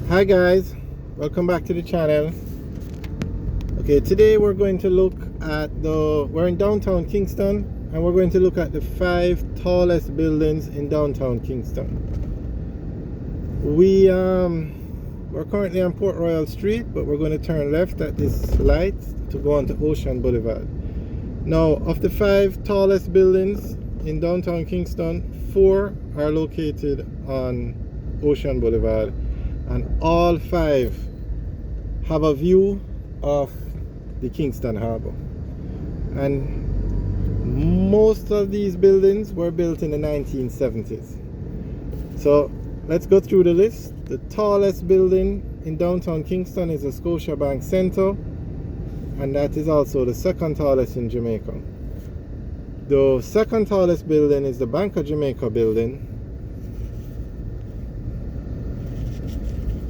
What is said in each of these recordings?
Hi guys, welcome back to the channel. Okay, today we're going to look at we're in downtown Kingston and we're going to look at the 5 tallest buildings in downtown Kingston. We're currently on Port Royal Street, but we're going to turn left at this light to go onto Ocean Boulevard. Now, of the 5 tallest buildings in downtown Kingston, 4 are located on Ocean Boulevard, and all 5 have a view of the Kingston Harbour. And most of these buildings were built in the 1970s. So let's go through the list. The tallest building in downtown Kingston is the Scotiabank Center, and that is also the 2nd tallest in Jamaica. The 2nd tallest building is the Bank of Jamaica building.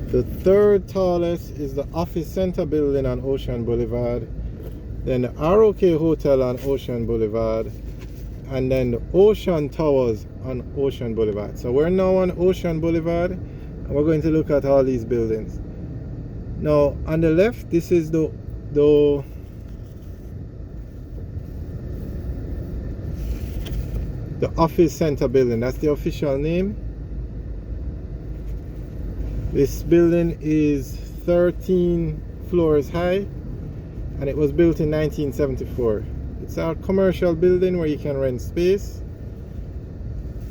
The 3rd tallest is the Office Center building on Ocean Boulevard. Then the Rok Hotel on Ocean Boulevard. And then the Ocean Towers on Ocean Boulevard. So we're now on Ocean Boulevard and we're going to look at all these buildings. Now on the left, this is the Office Center building. That's the official name. This building is 13 floors high and it was built in 1974. It's a commercial building where you can rent space.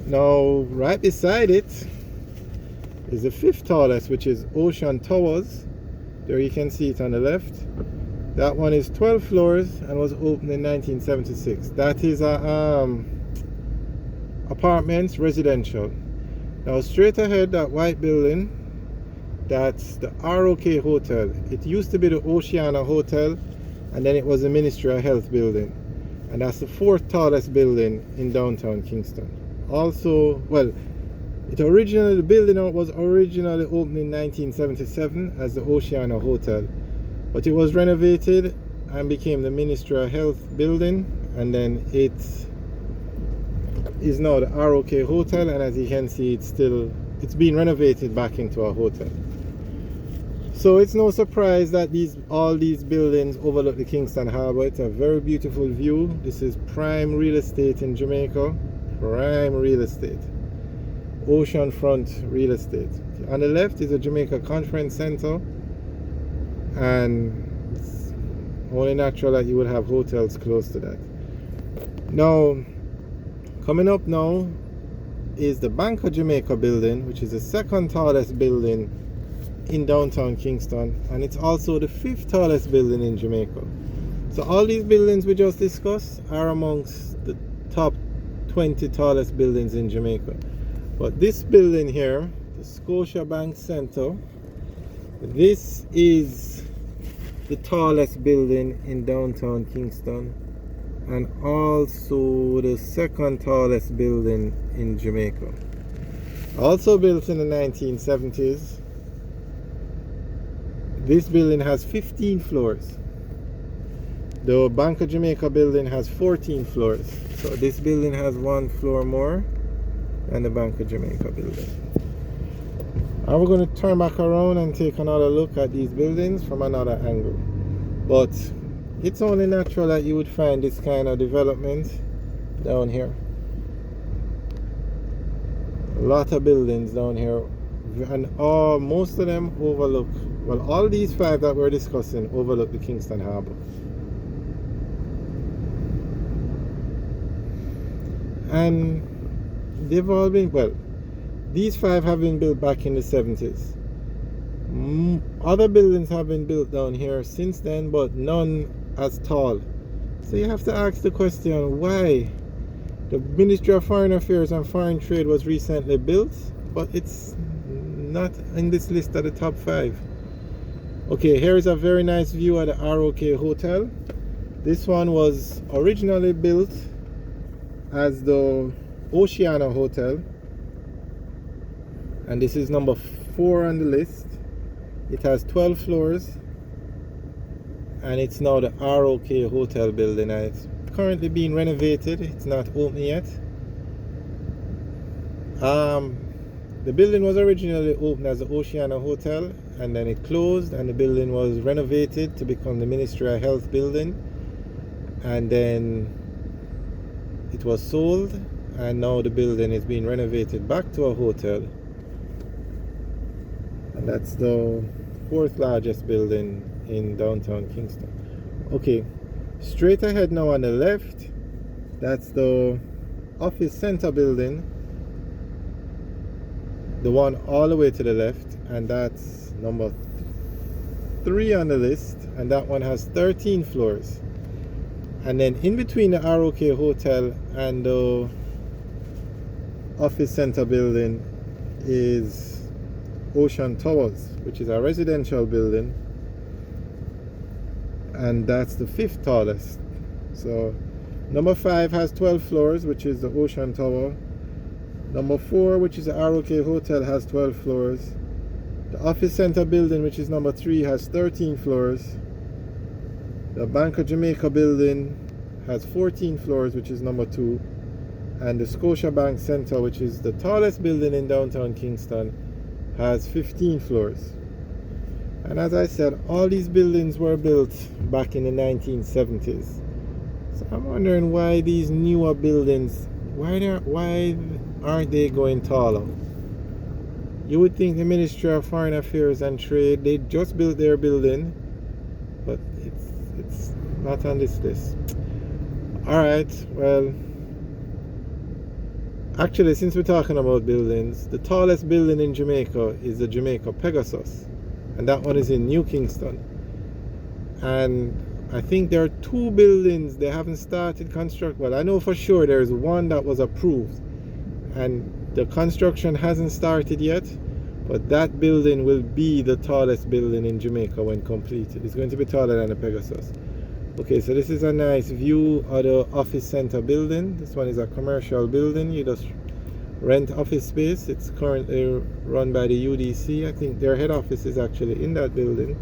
Now right beside it is the 5th tallest, which is Ocean Towers. There you can see it on the left. That one is 12 floors and was opened in 1976. That is apartments, residential. Now straight ahead, that white building, that's the Rok Hotel. It used to be the Oceana Hotel, and then it was the Ministry of Health building, and that's the 4th tallest building in downtown Kingston. Also, well, the building was originally opened in 1977 as the Oceana Hotel, but it was renovated and became the Ministry of Health building, and then it is now the Rok Hotel, and as you can see, it's been renovated back into a hotel. So it's no surprise that all these buildings overlook the Kingston Harbour. It's a very beautiful view. This is prime real estate in Jamaica. Prime real estate. Oceanfront real estate. On the left is a Jamaica Conference Center, and it's only natural that you would have hotels close to that. Now, coming up now is the Bank of Jamaica building, which is the 2nd tallest building in downtown Kingston, and it's also the 5th tallest building in Jamaica. So all these buildings we just discussed are amongst the top 20 tallest buildings in Jamaica. But this building here, the Scotiabank Center, this is the tallest building in downtown Kingston, and also the 2nd tallest building in Jamaica. Also built in the 1970s. This building has 15 floors. The Bank of Jamaica building has 14 floors. So this building has 1 floor more than the Bank of Jamaica building. And we're going to turn back around and take another look at these buildings from another angle. But it's only natural that you would find this kind of development down here. A lot of buildings down here, and most of them overlook, well, all these 5 that we're discussing overlook the Kingston Harbour. And they've all been, well, these 5 have been built back in the 70s. Other buildings have been built down here since then, but none as tall. So you have to ask the question, why? The Ministry of Foreign Affairs and Foreign Trade was recently built, but it's not in this list of the top 5. Okay, here is a very nice view of the Rok Hotel. This one was originally built as the Oceana Hotel, and this is number 4 on the list. It has 12 floors, and it's now the Rok Hotel building, and it's currently being renovated. It's not open yet. the building was originally opened as the Oceana Hotel, and then it closed, and the building was renovated to become the Ministry of Health building, and then it was sold, and now the building is being renovated back to a hotel, and that's the 4th largest building in downtown Kingston. Okay, straight ahead now on the left, that's the Office Center building, the one all the way to the left, and that's number 3 on the list, and that one has 13 floors. And then in between the Rok Hotel and the Office Center building is Ocean Towers, which is a residential building, and that's the 5th tallest. So number 5 has 12 floors, which is the Ocean Tower. Number 4, which is the Rok Hotel, has 12 floors. The Office Center building, which is number 3, has 13 floors. The Bank of Jamaica building has 14 floors, which is number 2. And the Scotiabank Center, which is the tallest building in downtown Kingston, has 15 floors. And as I said, all these buildings were built back in the 1970s. So I'm wondering why these newer buildings, why aren't they going taller? You would think the Ministry of Foreign Affairs and Trade, they just built their building, but it's not on this list. Alright, well, actually, since we're talking about buildings, the tallest building in Jamaica is the Jamaica Pegasus, and that one is in New Kingston. And I think there are 2 buildings they haven't started construction. Well, I know for sure there's one that was approved, and the construction hasn't started yet, but that building will be the tallest building in Jamaica when completed. It's going to be taller than the Pegasus. Okay, so this is a nice view of the Office Center building. This one is a commercial building. You just rent office space. It's currently run by the UDC. I think their head office is actually in that building.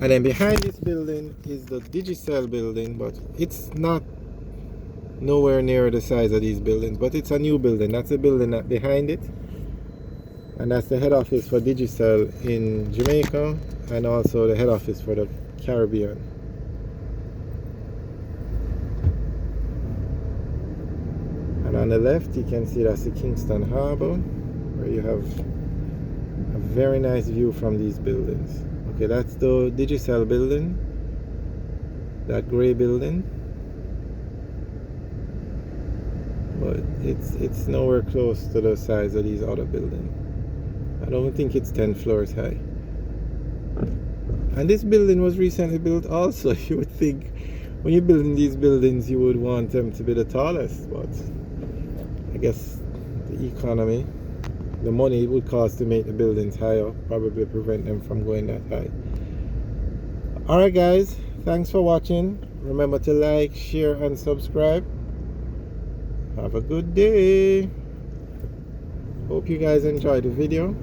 And then behind this building is the Digisell Building, but it's not nowhere near the size of these buildings, but it's a new building. That's the building that behind it, and that's the head office for Digisell in Jamaica, and also the head office for the Caribbean. And on the left you can see that's the Kingston Harbour, where you have a very nice view from these buildings. Okay, that's the Digisell building, that grey building, but it's nowhere close to the size of these other buildings. I don't think it's 10 floors high. And this building was recently built also. You would think when you're building these buildings you would want them to be the tallest, but I guess the economy, the money it would cost to make the buildings higher, probably prevent them from going that high. Alright guys, thanks for watching. Remember to like, share and subscribe. Have a good day. Hope you guys enjoyed the video.